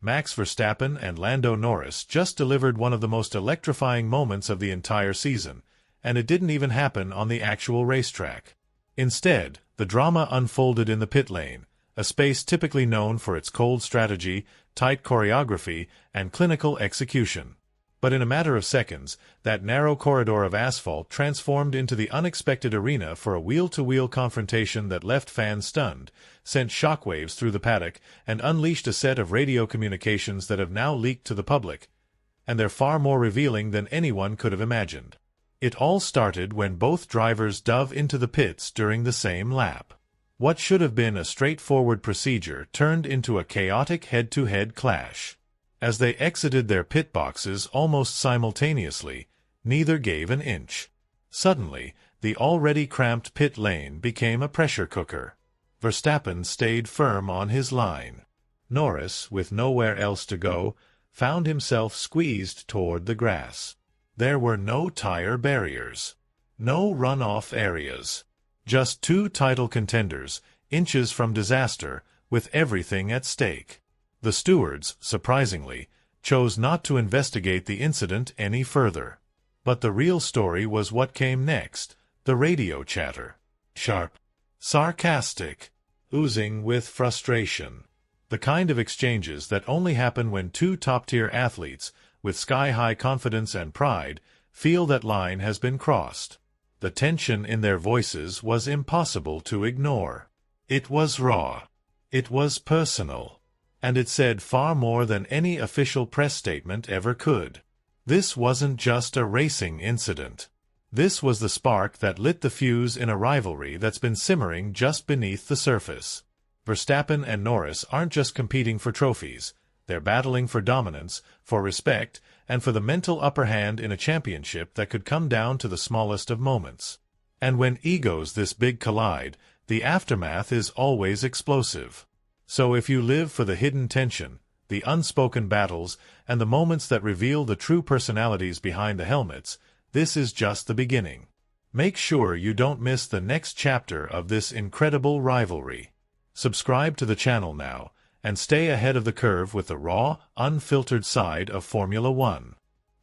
Max Verstappen and Lando Norris just delivered one of the most electrifying moments of the entire season, and it didn't even happen on the actual racetrack. Instead, the drama unfolded in the pit lane, a space typically known for its cold strategy, tight choreography, and clinical execution. But in a matter of seconds, that narrow corridor of asphalt transformed into the unexpected arena for a wheel-to-wheel confrontation that left fans stunned, sent shockwaves through the paddock, and unleashed a set of radio communications that have now leaked to the public, and they're far more revealing than anyone could have imagined. It all started when both drivers dove into the pits during the same lap. What should have been a straightforward procedure turned into a chaotic head-to-head clash. As they exited their pit boxes almost simultaneously, neither gave an inch. Suddenly, the already cramped pit lane became a pressure cooker. Verstappen stayed firm on his line. Norris, with nowhere else to go, found himself squeezed toward the grass. There were no tire barriers, no runoff areas. Just two title contenders, inches from disaster, with everything at stake. The stewards, surprisingly, chose not to investigate the incident any further. But the real story was what came next, the radio chatter. Sharp, sarcastic, oozing with frustration. The kind of exchanges that only happen when two top-tier athletes, with sky-high confidence and pride, feel that line has been crossed. The tension in their voices was impossible to ignore. It was raw. It was personal. And it said far more than any official press statement ever could. This wasn't just a racing incident. This was the spark that lit the fuse in a rivalry that's been simmering just beneath the surface. Verstappen and Norris aren't just competing for trophies. They're battling for dominance, for respect, and for the mental upper hand in a championship that could come down to the smallest of moments. And when egos this big collide, the aftermath is always explosive. So if you live for the hidden tension, the unspoken battles, and the moments that reveal the true personalities behind the helmets, this is just the beginning. Make sure you don't miss the next chapter of this incredible rivalry. Subscribe to the channel now, and stay ahead of the curve with the raw, unfiltered side of Formula One.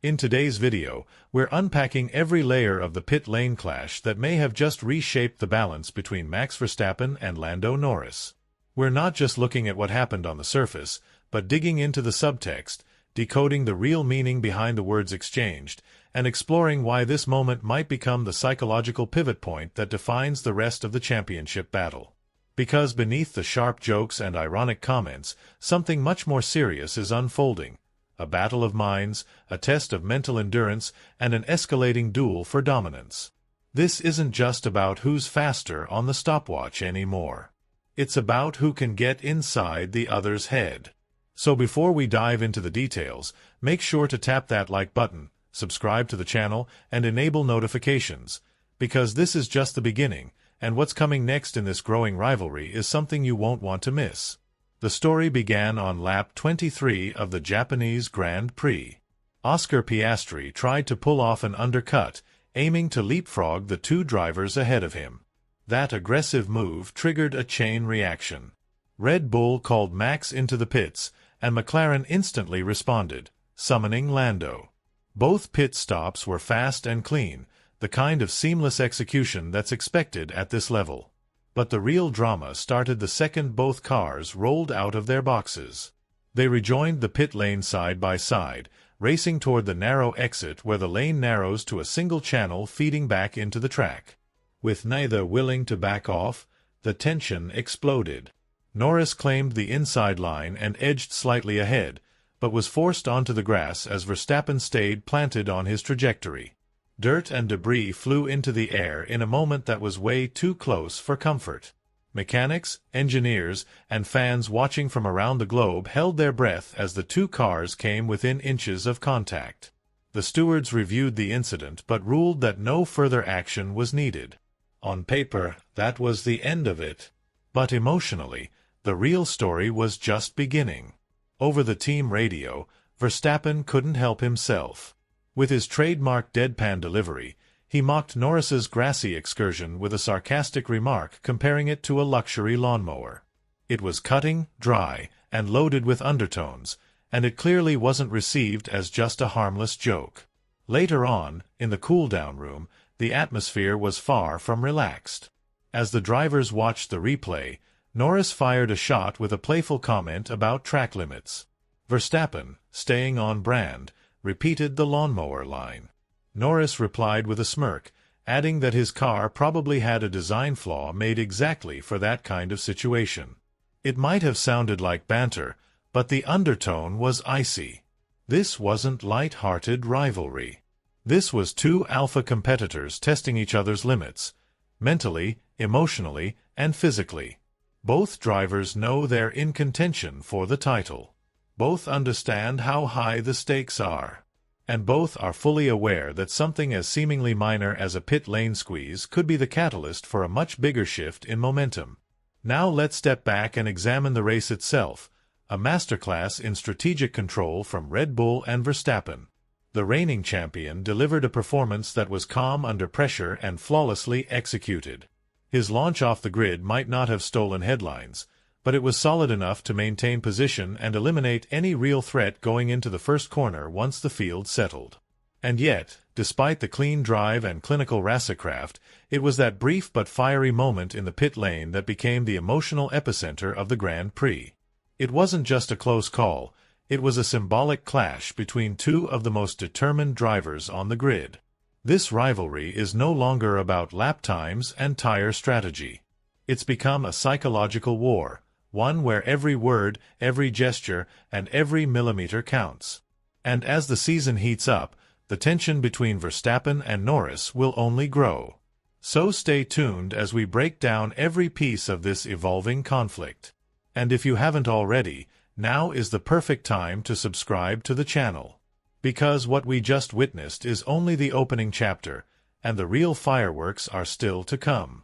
In today's video, we're unpacking every layer of the pit lane clash that may have just reshaped the balance between Max Verstappen and Lando Norris. We're not just looking at what happened on the surface, but digging into the subtext, decoding the real meaning behind the words exchanged, and exploring why this moment might become the psychological pivot point that defines the rest of the championship battle. Because beneath the sharp jokes and ironic comments, something much more serious is unfolding. A battle of minds, a test of mental endurance, and an escalating duel for dominance. This isn't just about who's faster on the stopwatch anymore. It's about who can get inside the other's head. So before we dive into the details, make sure to tap that like button, subscribe to the channel, and enable notifications, because this is just the beginning, and what's coming next in this growing rivalry is something you won't want to miss. The story began on lap 23 of the Japanese Grand Prix. Oscar Piastri tried to pull off an undercut, aiming to leapfrog the two drivers ahead of him. That aggressive move triggered a chain reaction. Red Bull called Max into the pits, and McLaren instantly responded, summoning Lando. Both pit stops were fast and clean, the kind of seamless execution that's expected at this level. But the real drama started the second both cars rolled out of their boxes. They rejoined the pit lane side by side, racing toward the narrow exit where the lane narrows to a single channel feeding back into the track. With neither willing to back off, the tension exploded. Norris claimed the inside line and edged slightly ahead, but was forced onto the grass as Verstappen stayed planted on his trajectory. Dirt and debris flew into the air in a moment that was way too close for comfort. Mechanics, engineers, and fans watching from around the globe held their breath as the two cars came within inches of contact. The stewards reviewed the incident but ruled that no further action was needed. On paper, that was the end of it. But emotionally, the real story was just beginning. Over the team radio, Verstappen couldn't help himself. With his trademark deadpan delivery, he mocked Norris's grassy excursion with a sarcastic remark comparing it to a luxury lawnmower. It was cutting, dry, and loaded with undertones, and it clearly wasn't received as just a harmless joke. Later on, in the cooldown room, the atmosphere was far from relaxed. As the drivers watched the replay, Norris fired a shot with a playful comment about track limits. Verstappen, staying on brand, repeated the lawnmower line. Norris replied with a smirk, adding that his car probably had a design flaw made exactly for that kind of situation. It might have sounded like banter, but the undertone was icy. This wasn't light-hearted rivalry. This was two alpha competitors testing each other's limits, mentally, emotionally, and physically. Both drivers know they're in contention for the title. Both understand how high the stakes are. And both are fully aware that something as seemingly minor as a pit lane squeeze could be the catalyst for a much bigger shift in momentum. Now let's step back and examine the race itself, a masterclass in strategic control from Red Bull and Verstappen. The reigning champion delivered a performance that was calm under pressure and flawlessly executed. His launch off the grid might not have stolen headlines, but it was solid enough to maintain position and eliminate any real threat going into the first corner once the field settled. And yet, despite the clean drive and clinical racecraft, it was that brief but fiery moment in the pit lane that became the emotional epicenter of the Grand Prix. It wasn't just a close call, it was a symbolic clash between two of the most determined drivers on the grid. This rivalry is no longer about lap times and tire strategy. It's become a psychological war, one where every word, every gesture, and every millimeter counts. And as the season heats up, the tension between Verstappen and Norris will only grow. So stay tuned as we break down every piece of this evolving conflict. And if you haven't already, now is the perfect time to subscribe to the channel. Because what we just witnessed is only the opening chapter, and the real fireworks are still to come.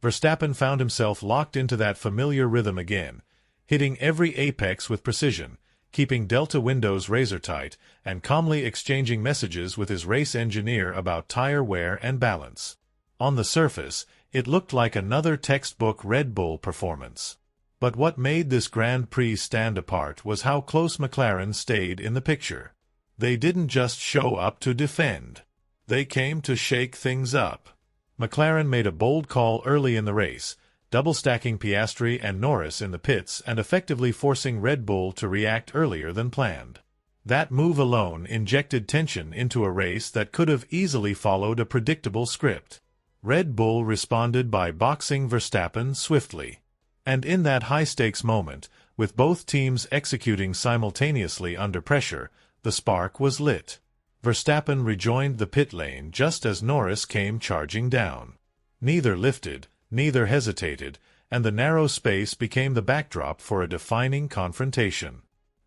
Verstappen found himself locked into that familiar rhythm again, hitting every apex with precision, keeping delta windows razor-tight, and calmly exchanging messages with his race engineer about tire wear and balance. On the surface, it looked like another textbook Red Bull performance. But what made this Grand Prix stand apart was how close McLaren stayed in the picture. They didn't just show up to defend. They came to shake things up. McLaren made a bold call early in the race, double-stacking Piastri and Norris in the pits and effectively forcing Red Bull to react earlier than planned. That move alone injected tension into a race that could have easily followed a predictable script. Red Bull responded by boxing Verstappen swiftly. And in that high-stakes moment, with both teams executing simultaneously under pressure, the spark was lit. Verstappen rejoined the pit lane just as Norris came charging down. Neither lifted, neither hesitated, and the narrow space became the backdrop for a defining confrontation.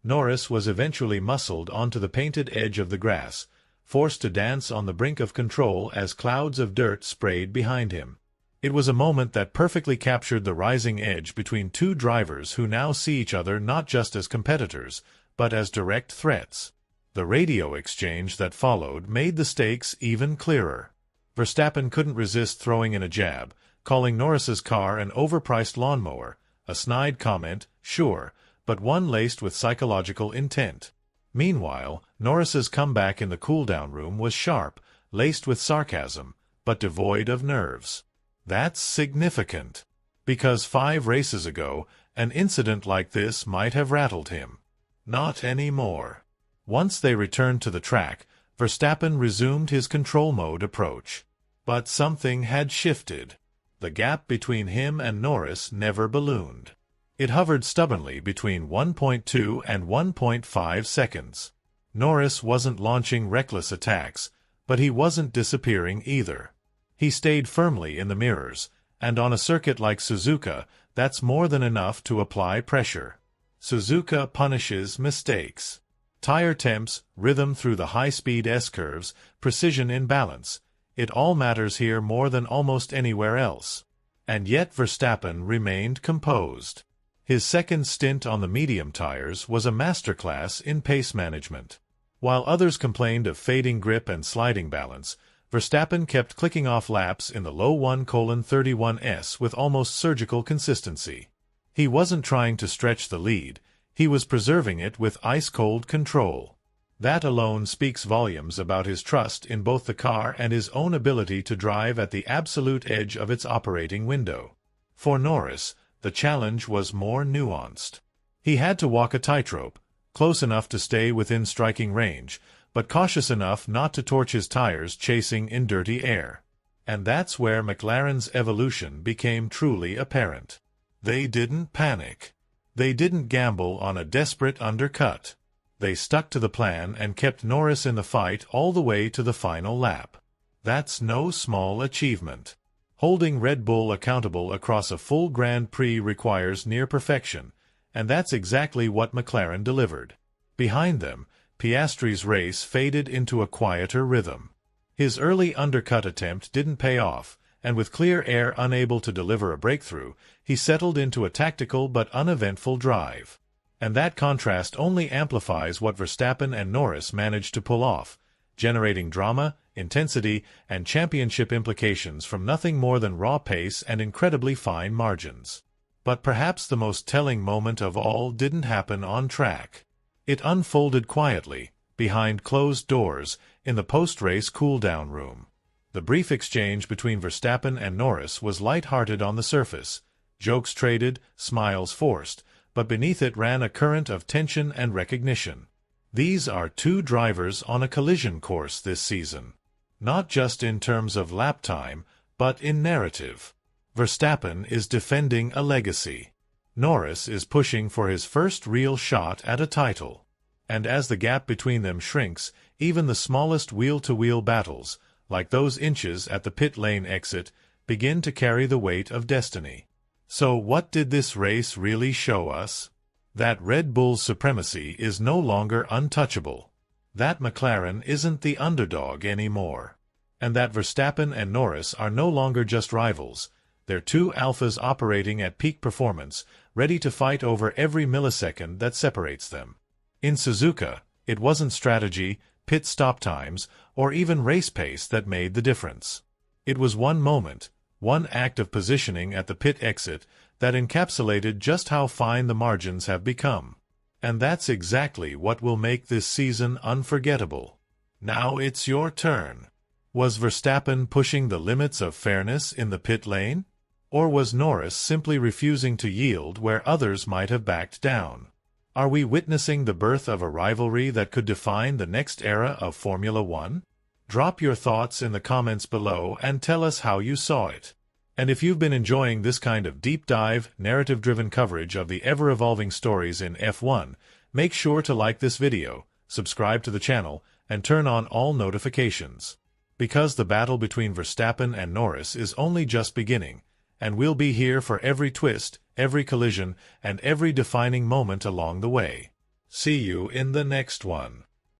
Norris was eventually muscled onto the painted edge of the grass, forced to dance on the brink of control as clouds of dirt sprayed behind him. It was a moment that perfectly captured the rising edge between two drivers who now see each other not just as competitors, but as direct threats. The radio exchange that followed made the stakes even clearer. Verstappen couldn't resist throwing in a jab, calling Norris's car an overpriced lawnmower, a snide comment, sure, but one laced with psychological intent. Meanwhile, Norris's comeback in the cooldown room was sharp, laced with sarcasm, but devoid of nerves. That's significant. Because 5 races ago, an incident like this might have rattled him. Not anymore. Once they returned to the track, Verstappen resumed his control mode approach. But something had shifted. The gap between him and Norris never ballooned. It hovered stubbornly between 1.2 and 1.5 seconds. Norris wasn't launching reckless attacks, but he wasn't disappearing either. He stayed firmly in the mirrors, and on a circuit like Suzuka, that's more than enough to apply pressure. Suzuka punishes mistakes. Tire temps, rhythm through the high-speed S-curves, precision in balance. It all matters here more than almost anywhere else. And yet Verstappen remained composed. His second stint on the medium tires was a masterclass in pace management. While others complained of fading grip and sliding balance, Verstappen kept clicking off laps in the low 1:31s with almost surgical consistency. He wasn't trying to stretch the lead. He was preserving it with ice-cold control. That alone speaks volumes about his trust in both the car and his own ability to drive at the absolute edge of its operating window. For Norris, the challenge was more nuanced. He had to walk a tightrope, close enough to stay within striking range, but cautious enough not to torch his tires chasing in dirty air. And that's where McLaren's evolution became truly apparent. They didn't panic. They didn't gamble on a desperate undercut. They stuck to the plan and kept Norris in the fight all the way to the final lap. That's no small achievement. Holding Red Bull accountable across a full Grand Prix requires near perfection, and that's exactly what McLaren delivered. Behind them, Piastri's race faded into a quieter rhythm. His early undercut attempt didn't pay off, and with clear air unable to deliver a breakthrough, he settled into a tactical but uneventful drive. And that contrast only amplifies what Verstappen and Norris managed to pull off, generating drama, intensity, and championship implications from nothing more than raw pace and incredibly fine margins. But perhaps the most telling moment of all didn't happen on track. It unfolded quietly, behind closed doors, in the post-race cool-down room. The brief exchange between Verstappen and Norris was light-hearted on the surface, jokes traded, smiles forced, but beneath it ran a current of tension and recognition. These are two drivers on a collision course this season. Not just in terms of lap time, but in narrative. Verstappen is defending a legacy. Norris is pushing for his first real shot at a title. And as the gap between them shrinks, even the smallest wheel-to-wheel battles, like those inches at the pit lane exit, begin to carry the weight of destiny. So what did this race really show us? That Red Bull's supremacy is no longer untouchable. That McLaren isn't the underdog anymore. And that Verstappen and Norris are no longer just rivals. They're two alphas operating at peak performance, ready to fight over every millisecond that separates them. In Suzuka, it wasn't strategy, pit stop times, or even race pace that made the difference. It was one moment, one act of positioning at the pit exit that encapsulated just how fine the margins have become. And that's exactly what will make this season unforgettable. Now it's your turn. Was Verstappen pushing the limits of fairness in the pit lane? Or was Norris simply refusing to yield where others might have backed down? Are we witnessing the birth of a rivalry that could define the next era of Formula One? Drop your thoughts in the comments below and tell us how you saw it. And if you've been enjoying this kind of deep-dive, narrative-driven coverage of the ever-evolving stories in F1, make sure to like this video, subscribe to the channel, and turn on all notifications. Because the battle between Verstappen and Norris is only just beginning, and we'll be here for every twist, every collision, and every defining moment along the way. See you in the next one.